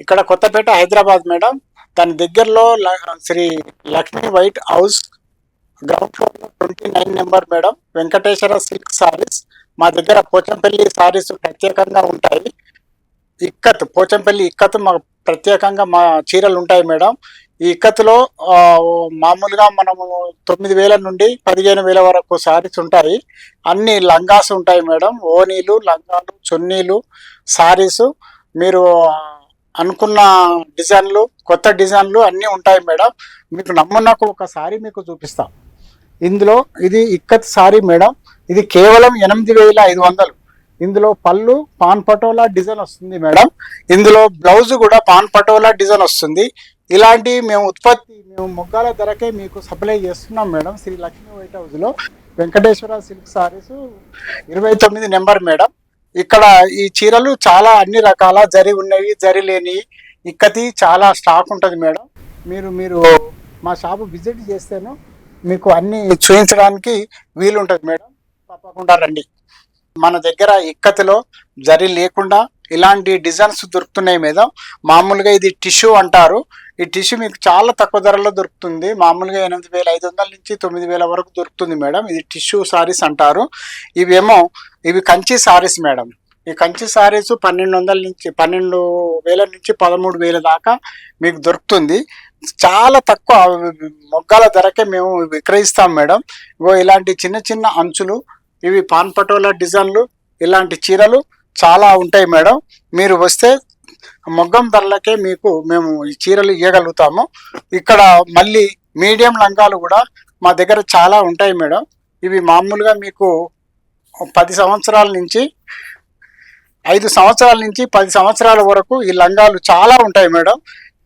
ఇక్కడ కొత్తపేట హైదరాబాద్ మేడం. దాని దగ్గరలో Sri Lakshmi White House ground floor 29 number madam. Venkateswara silk sarees. మా దగ్గర పోచంపల్లి సారీస్ ప్రత్యేకంగా ఉంటాయి. పోచంపల్లి ఇక్కత్ మా ప్రత్యేకంగా మా చీరలు ఉంటాయి మేడం. ఈ ఇక్కత్తులో మామూలుగా మనము 9,000 నుండి 15,000 వరకు సారీస్ ఉంటాయి. అన్ని లంగాస్ ఉంటాయి మేడం. ఓనీలు, లంగాలు, చున్నీలు, సారీస్ మీరు అనుకున్న డిజైన్లు, కొత్త డిజైన్లు అన్నీ ఉంటాయి మేడం. మీకు నమ్మునకు ఒక సారీ మీకు చూపిస్తాం. ఇందులో ఇది ఇక్కత్ సారీ మేడం. ఇది కేవలం 8,500. ఇందులో పళ్ళు పాన్ పటోలా డిజైన్ వస్తుంది మేడం. ఇందులో బ్లౌజ్ కూడా పాన్ పటోలా డిజైన్ వస్తుంది. ఇలాంటి మేము మొగ్గాల ధరకే మీకు సప్లై చేస్తున్నాం మేడం. శ్రీ లక్ష్మీ వైట్ హౌస్లో Venkateswara silk saris 29 number madam. ఇక్కడ ఈ చీరలు చాలా అన్ని రకాల జరి ఉన్నవి, జరి లేని ఇక్కతి చాలా స్టాక్ ఉంటుంది మేడం. మీరు మా షాపు విజిట్ చేస్తేను మీకు అన్ని చూపించడానికి వీలుంటుంది మేడం. తప్పకుండా రండి. మన దగ్గర ఇక్కతిలో జరి లేకుండా ఇలాంటి డిజైన్స్ దొరుకుతున్నాయి మేడం. మామూలుగా ఇది టిష్యూ అంటారు. ఈ టిష్యూ మీకు చాలా తక్కువ ధరలో దొరుకుతుంది. మామూలుగా 8,500 నుంచి 9,000 వరకు దొరుకుతుంది మేడం. ఇది టిష్యూ సారీస్ అంటారు. ఇవి కంచి సారీస్ మేడం. ఈ కంచి సారీస్ 12,000 నుంచి 13,000 దాకా మీకు దొరుకుతుంది. చాలా తక్కువ మొగ్గాల ధరకే మేము విక్రయిస్తాం మేడం. ఇలాంటి చిన్న చిన్న అంచులు, ఇవి పాన్ పటోలా డిజైన్లు, ఇలాంటి చీరలు చాలా ఉంటాయి మేడం. మీరు వస్తే మొగ్గం ధరలకే మేము ఈ చీరలు ఇవ్వగలుగుతాము. ఇక్కడ మళ్ళీ మీడియం లంగాలు కూడా మా దగ్గర చాలా ఉంటాయి మేడం. ఇవి మామూలుగా మీకు 5 సంవత్సరాల నుంచి 10 సంవత్సరాల వరకు ఈ లంగాలు చాలా ఉంటాయి మేడం.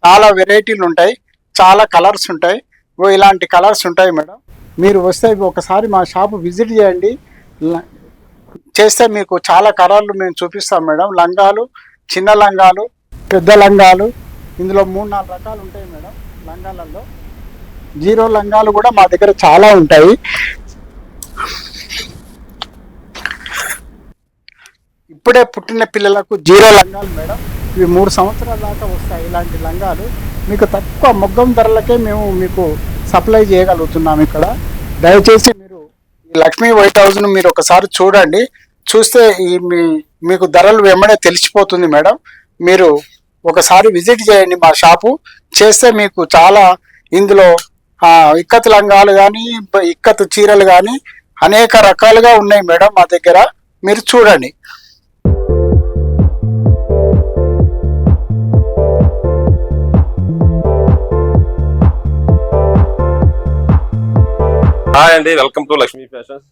చాలా వెరైటీలు ఉంటాయి, చాలా కలర్స్ ఉంటాయి. ఇలాంటి కలర్స్ ఉంటాయి మేడం. మీరు వస్తే ఒకసారి మా షాపు విజిట్ చేస్తే మీకు చాలా కలర్లు మేము చూపిస్తాం మేడం. లంగాలు, చిన్న లంగాలు, పెద్ద లంగాలు, ఇందులో 3-4 రకాలు ఉంటాయి మేడం. లంగాలలో జీరో లంగాలు కూడా మా దగ్గర చాలా ఉంటాయి. ఇప్పుడే పుట్టిన పిల్లలకు జీరో లంగాలు మేడం. ఇవి 3 సంవత్సరాల దాకా వస్తాయి. ఇలాంటి లంగాలు మీకు తక్కువ మొగ్గం ధరలకే మేము మీకు సప్లై చేయగలుగుతున్నాం. ఇక్కడ దయచేసి మీరు ఈ లక్ష్మీ వైట్ హౌస్ను మీరు ఒకసారి చూడండి. చూస్తే మీకు ధరలు వెంబడే తెలిసిపోతుంది మేడం. మీరు ఒకసారి విజిట్ చేయండి మా షాపు. చేస్తే మీకు చాలా ఇందులో ఇక్కత్ లంగాలు కానీ, ఇక్కత్ చీరలు కానీ అనేక రకాలుగా ఉన్నాయి మేడం మా దగ్గర. మీరు చూడండి. హాయ్ అండి, వెల్కమ్ టు లక్ష్మీ ఫ్యాషన్స్.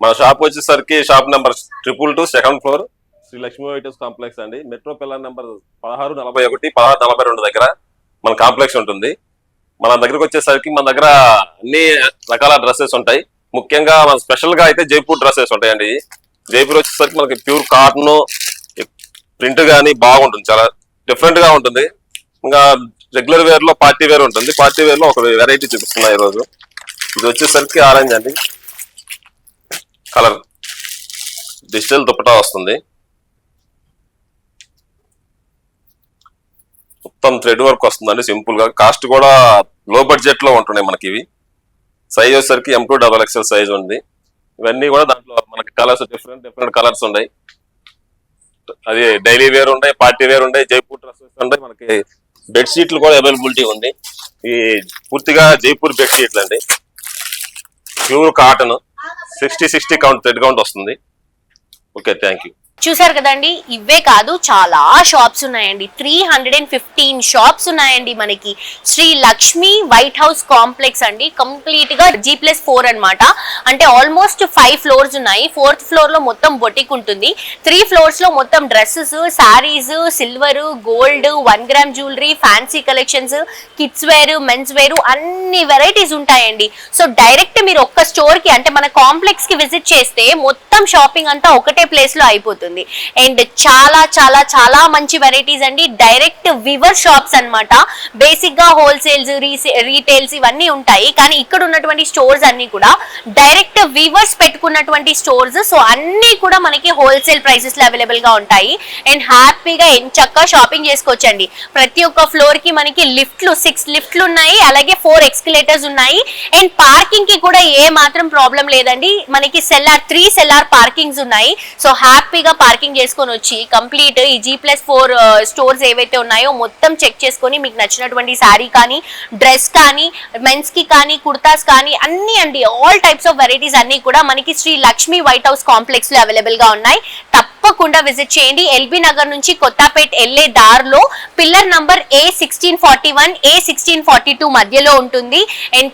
మన షాప్ వచ్చేసరికి shop number 222 second floor Sri Lakshmi White house complex అండి. మెట్రో పిల్లర్ నెంబర్ 1641, 1642 దగ్గర మన కాంప్లెక్స్ ఉంటుంది. మన దగ్గరకు వచ్చేసరికి మన దగ్గర అన్ని రకాల డ్రెస్సెస్ ఉంటాయి. ముఖ్యంగా మన స్పెషల్ గా అయితే జైపూర్ డ్రెస్సెస్ ఉంటాయండి. జైపూర్ వచ్చేసరికి మనకి ప్యూర్ కాటన్ ప్రింట్ గానీ బాగుంటుంది, చాలా డిఫరెంట్ గా ఉంటుంది. ఇంకా రెగ్యులర్ వేర్ లో పార్టీ వేర్ ఉంటుంది. పార్టీ వేర్ లో ఒక వెరైటీ చూపిస్తున్నా ఈ రోజు. ఇది వచ్చేసరికి ఆరెంజ్ అండి కలర్, డిజిటల్ దుపట్టా వస్తుంది. మొత్తం థ్రెడ్ వర్క్ వస్తుందండి, సింపుల్ గా. కాస్ట్ కూడా లో బడ్జెట్ లో ఉంటున్నాయి మనకి ఇవి. సైజ్ వచ్చేసరికి M2 XXL సైజ్ ఉంది. ఇవన్నీ కూడా దాంట్లో మనకి కలర్స్ డిఫరెంట్ కలర్స్ ఉన్నాయి. అది డైలీ వేర్ ఉన్నాయి, పార్టీ వేర్ ఉన్నాయి, జైపూర్ డ్రెస్సెస్ ఉంటాయి. మనకి బెడ్షీట్లు కూడా అవైలబిలిటీ ఉంది. ఈ పూర్తిగా జైపూర్ బెడ్షీట్లు అండి, pure cotton, 60 count thread count వస్తుంది. Okay, thank you. చూసారు కదండి, ఇవే కాదు చాలా షాప్స్ ఉన్నాయండి. 315 షాప్స్ ఉన్నాయండి మనకి. Sri Lakshmi White house complex అండి. కంప్లీట్ గా G+4 అన్నమాట. అంటే ఆల్మోస్ట్ 5 ఫ్లోర్స్ ఉన్నాయి. 4th ఫ్లోర్ లో మొత్తం బొటిక్ ఉంటుంది. 3 ఫ్లోర్స్ లో మొత్తం dresses, saris, silver, gold, 1 gram jewellery, fancy collections, kids wear, men's wear, అన్ని వెరైటీస్ ఉంటాయండి. సో డైరెక్ట్ మీరు ఒక్క స్టోర్ కి అంటే మన కాంప్లెక్స్ కి విజిట్ చేస్తే మొత్తం షాపింగ్ అంతా ఒకటే ప్లేస్ లో అయిపోతుంది. అయిపోతుంది. అండ్ చాలా చాలా చాలా మంచి వెరైటీస్ అండి, డైరెక్ట్ వివర్ షాప్స్ అన్నమాట. బేసిక్ గా హోల్సేల్స్ రీటైల్స్ ఇవన్నీ ఉంటాయి, కానీ ఇక్కడ ఉన్నటువంటి స్టోర్స్ అన్ని కూడా డైరెక్ట్ వివర్స్ పెట్టుకున్నటువంటి స్టోర్స్. సో అన్ని కూడా మనకి హోల్సేల్ ప్రైసెస్ లో అవైలబుల్ గా ఉంటాయి. అండ్ హ్యాపీగా ఎంచక్కా షాపింగ్ చేసుకోవచ్చండి. ప్రతి ఒక్క ఫ్లోర్ కి మనకి లిఫ్ట్లు 6 లిఫ్ట్లు ఉన్నాయి, అలాగే 4 ఎక్స్కలేటర్స్ ఉన్నాయి. అండ్ పార్కింగ్ కి కూడా ఏ మాత్రం ప్రాబ్లం లేదండి. మనకి 3 సెల్లార్ పార్కింగ్స్ ఉన్నాయి. సో హ్యాపీగా పార్కింగ్ చేసుకొని వచ్చి కంప్లీట్ ఈ G+4 స్టోర్స్ ఏవైతే ఉన్నాయో మొత్తం చెక్ చేసుకొని మీకు నచ్చినటువంటి శారీ కానీ, డ్రెస్ కానీ, మెన్స్ కి కానీ, కుర్తాస్ కానీ అన్ని అండి, ఆల్ టైప్స్ ఆఫ్ వెరైటీస్ అన్ని కూడా మనకి Shri Lakshmi white house complex లో అవైలబుల్ గా ఉన్నాయి. తప్పకుండా విజిట్ చేయండి. ఎల్బీ నగర్ నుంచి కొత్తపేట్ వెళ్లే దారిలో పిల్లర్ నంబర్ A1641 A1642 మధ్యలో ఉంటుంది. అండ్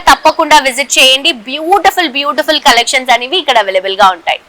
తప్పకుండా విజిట్ చేయండి. బ్యూటిఫుల్ కలెక్షన్స్ అనేవి ఇక్కడ అవైలబుల్ గా ఉంటాయి.